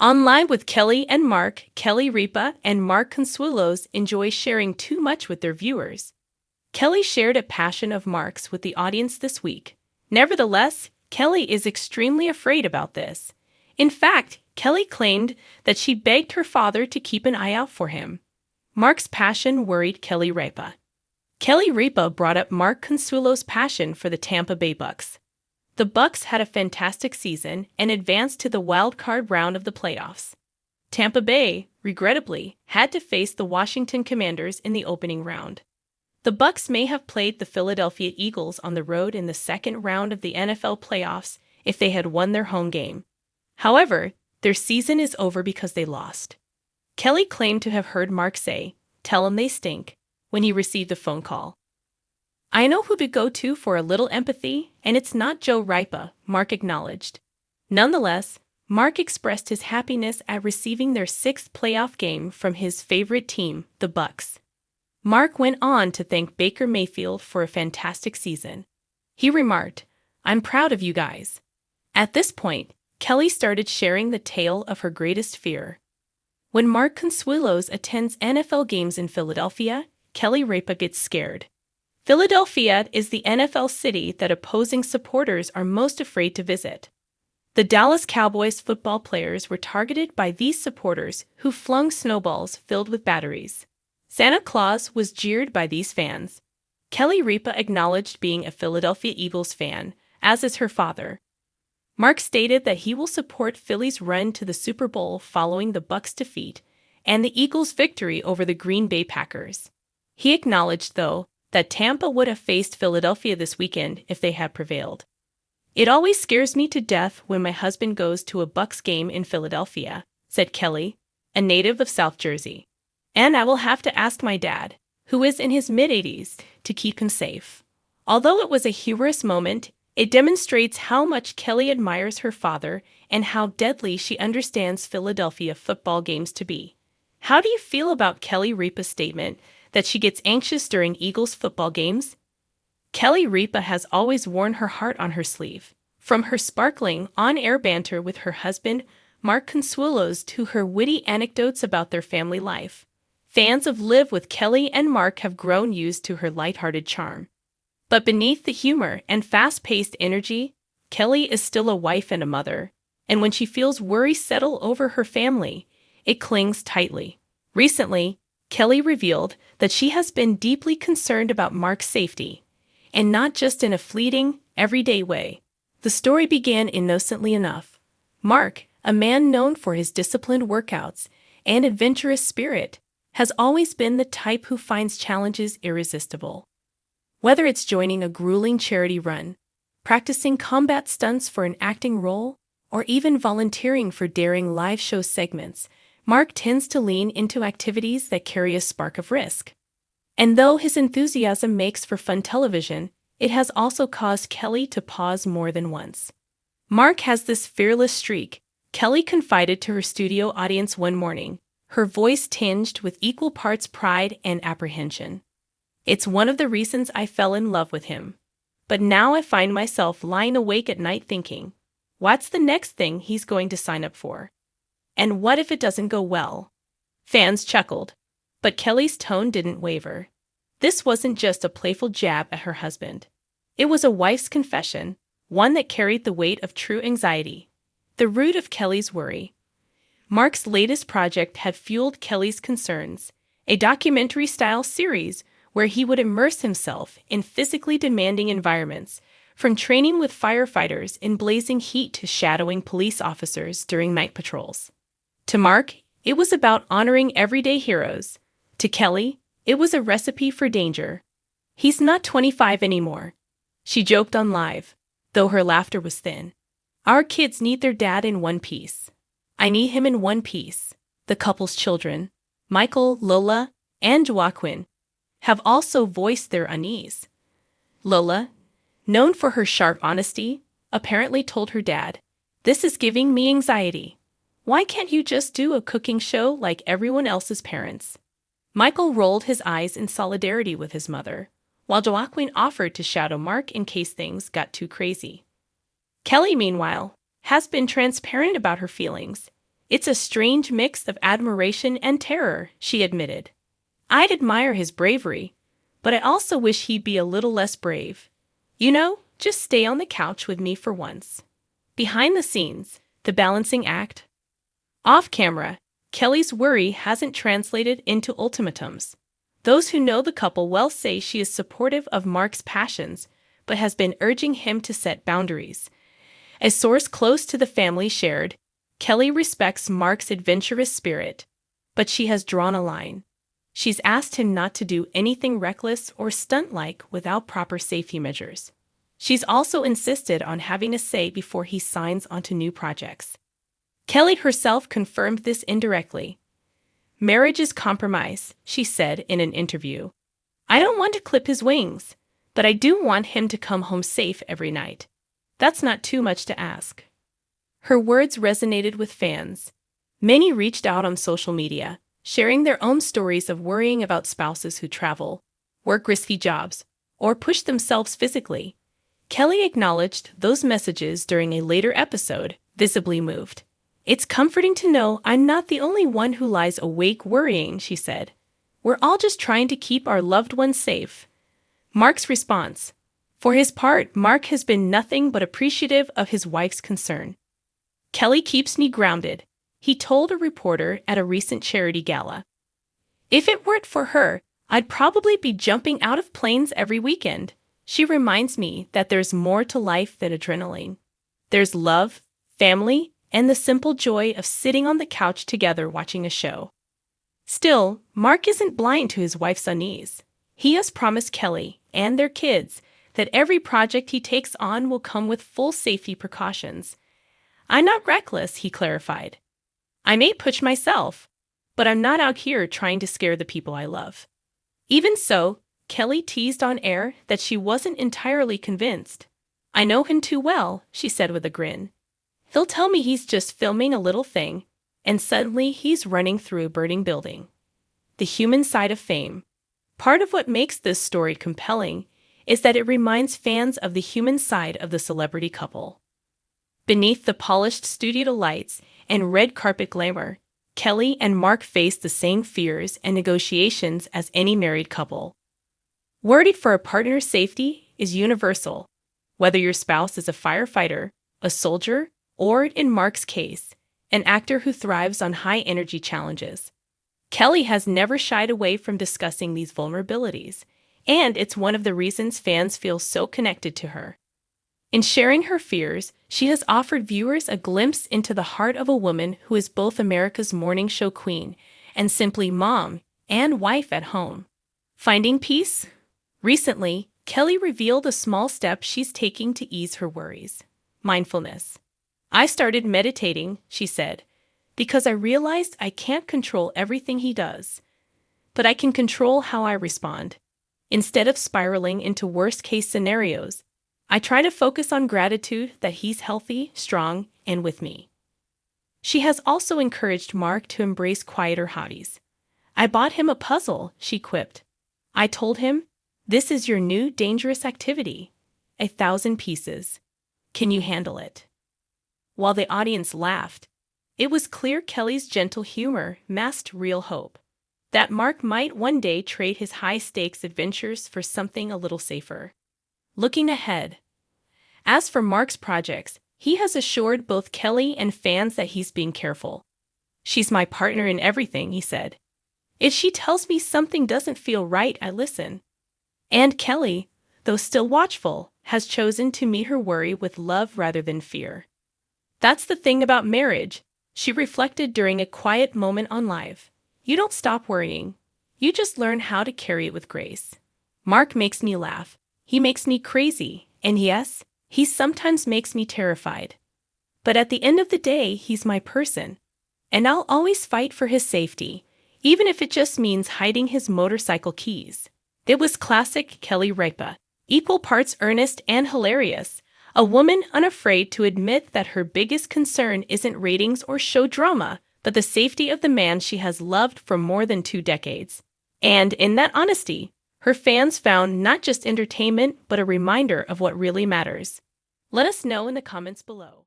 Online with Kelly and Mark, Kelly Ripa and Mark Consuelos enjoy sharing too much with their viewers. Kelly shared a passion of Mark's with the audience this week. Nevertheless, Kelly is extremely afraid about this. In fact, Kelly claimed that she begged her father to keep an eye out for him. Mark's passion worried Kelly Ripa. Kelly Ripa brought up Mark Consuelos' passion for the Tampa Bay Bucks. The Bucks had a fantastic season and advanced to the wild card round of the playoffs. Tampa Bay, regrettably, had to face the Washington Commanders in the opening round. The Bucks may have played the Philadelphia Eagles on the road in the second round of the NFL playoffs if they had won their home game. However, their season is over because they lost. Kelly claimed to have heard Mark say, "Tell 'em they stink," when he received a phone call. "I know who to go to for a little empathy, and it's not Joe Ripa," Mark acknowledged. Nonetheless, Mark expressed his happiness at receiving their sixth playoff game from his favorite team, the Bucks. Mark went on to thank Baker Mayfield for a fantastic season. He remarked, "I'm proud of you guys." At this point, Kelly started sharing the tale of her greatest fear. When Mark Consuelos attends NFL games in Philadelphia, Kelly Ripa gets scared. Philadelphia is the NFL city that opposing supporters are most afraid to visit. The Dallas Cowboys football players were targeted by these supporters who flung snowballs filled with batteries. Santa Claus was jeered by these fans. Kelly Ripa acknowledged being a Philadelphia Eagles fan, as is her father. Mark stated that he will support Philly's run to the Super Bowl following the Bucks' defeat and the Eagles' victory over the Green Bay Packers. He acknowledged, though, that Tampa would have faced Philadelphia this weekend if they had prevailed. "It always scares me to death when my husband goes to a Bucks game in Philadelphia," said Kelly, a native of South Jersey. "And I will have to ask my dad, who is in his mid-80s, to keep him safe." Although it was a humorous moment, it demonstrates how much Kelly admires her father and how deadly she understands Philadelphia football games to be. How do you feel about Kelly Ripa's statement that she gets anxious during Eagles football games? Kelly Ripa has always worn her heart on her sleeve. From her sparkling, on-air banter with her husband, Mark Consuelos, to her witty anecdotes about their family life. Fans of Live with Kelly and Mark have grown used to her lighthearted charm. But beneath the humor and fast-paced energy, Kelly is still a wife and a mother, and when she feels worry settle over her family, it clings tightly. Recently, Kelly revealed that she has been deeply concerned about Mark's safety, and not just in a fleeting, everyday way. The story began innocently enough. Mark, a man known for his disciplined workouts and adventurous spirit, has always been the type who finds challenges irresistible. Whether it's joining a grueling charity run, practicing combat stunts for an acting role, or even volunteering for daring live show segments, Mark tends to lean into activities that carry a spark of risk. And though his enthusiasm makes for fun television, it has also caused Kelly to pause more than once. Mark has this fearless streak, Kelly confided to her studio audience one morning, her voice tinged with equal parts pride and apprehension. "It's one of the reasons I fell in love with him. But now I find myself lying awake at night thinking, what's the next thing he's going to sign up for? And what if it doesn't go well?" Fans chuckled, but Kelly's tone didn't waver. This wasn't just a playful jab at her husband. It was a wife's confession, one that carried the weight of true anxiety. The root of Kelly's worry. Mark's latest project had fueled Kelly's concerns, a documentary-style series where he would immerse himself in physically demanding environments, from training with firefighters in blazing heat to shadowing police officers during night patrols. To Mark, it was about honoring everyday heroes. To Kelly, it was a recipe for danger. "He's not 25 anymore," she joked on Live, though her laughter was thin. "Our kids need their dad in one piece. I need him in one piece." The couple's children, Michael, Lola, and Joaquin, have also voiced their unease. Lola, known for her sharp honesty, apparently told her dad, "This is giving me anxiety. Why can't you just do a cooking show like everyone else's parents?" Michael rolled his eyes in solidarity with his mother, while Joaquin offered to shadow Mark in case things got too crazy. Kelly, meanwhile, has been transparent about her feelings. It's a strange mix of admiration and terror, she admitted. I'd admire his bravery, but I also wish he'd be a little less brave. Just stay on the couch with me for once. Behind the scenes, the balancing act. Off camera, Kelly's worry hasn't translated into ultimatums. Those who know the couple well say she is supportive of Mark's passions, but has been urging him to set boundaries. A source close to the family shared, Kelly respects Mark's adventurous spirit, but she has drawn a line. She's asked him not to do anything reckless or stunt-like without proper safety measures. She's also insisted on having a say before he signs onto new projects. Kelly herself confirmed this indirectly. Marriage is compromise, she said in an interview. I don't want to clip his wings, but I do want him to come home safe every night. That's not too much to ask. Her words resonated with fans. Many reached out on social media, sharing their own stories of worrying about spouses who travel, work risky jobs, or push themselves physically. Kelly acknowledged those messages during a later episode, visibly moved. It's comforting to know I'm not the only one who lies awake worrying, she said. We're all just trying to keep our loved ones safe. Mark's response. For his part, Mark has been nothing but appreciative of his wife's concern. Kelly keeps me grounded, he told a reporter at a recent charity gala. If it weren't for her, I'd probably be jumping out of planes every weekend. She reminds me that there's more to life than adrenaline. There's love, family, and the simple joy of sitting on the couch together watching a show. Still, Mark isn't blind to his wife's unease. He has promised Kelly and their kids that every project he takes on will come with full safety precautions. I'm not reckless, he clarified. I may push myself, but I'm not out here trying to scare the people I love. Even so, Kelly teased on air that she wasn't entirely convinced. I know him too well, she said with a grin. He'll tell me he's just filming a little thing, and suddenly he's running through a burning building. The human side of fame. Part of what makes this story compelling is that it reminds fans of the human side of the celebrity couple. Beneath the polished studio lights and red carpet glamour, Kelly and Mark face the same fears and negotiations as any married couple. Worried for a partner's safety is universal, whether your spouse is a firefighter, a soldier, or, in Mark's case, an actor who thrives on high-energy challenges. Kelly has never shied away from discussing these vulnerabilities, and it's one of the reasons fans feel so connected to her. In sharing her fears, she has offered viewers a glimpse into the heart of a woman who is both America's morning show queen and simply mom and wife at home. Finding peace? Recently, Kelly revealed a small step she's taking to ease her worries. Mindfulness. I started meditating, she said, because I realized I can't control everything he does, but I can control how I respond. Instead of spiraling into worst-case scenarios, I try to focus on gratitude that he's healthy, strong, and with me. She has also encouraged Mark to embrace quieter hobbies. I bought him a puzzle, she quipped. I told him, this is your new dangerous activity. 1,000 pieces. Can you handle it? While the audience laughed, it was clear Kelly's gentle humor masked real hope. That Mark might one day trade his high-stakes adventures for something a little safer. Looking ahead. As for Mark's projects, he has assured both Kelly and fans that he's being careful. She's my partner in everything, he said. If she tells me something doesn't feel right, I listen. And Kelly, though still watchful, has chosen to meet her worry with love rather than fear. That's the thing about marriage, she reflected during a quiet moment on Live. You don't stop worrying. You just learn how to carry it with grace. Mark makes me laugh. He makes me crazy. And yes, he sometimes makes me terrified. But at the end of the day, he's my person. And I'll always fight for his safety, even if it just means hiding his motorcycle keys. It was classic Kelly Ripa, equal parts earnest and hilarious. A woman unafraid to admit that her biggest concern isn't ratings or show drama, but the safety of the man she has loved for more than 2 decades. And in that honesty, her fans found not just entertainment, but a reminder of what really matters. Let us know in the comments below.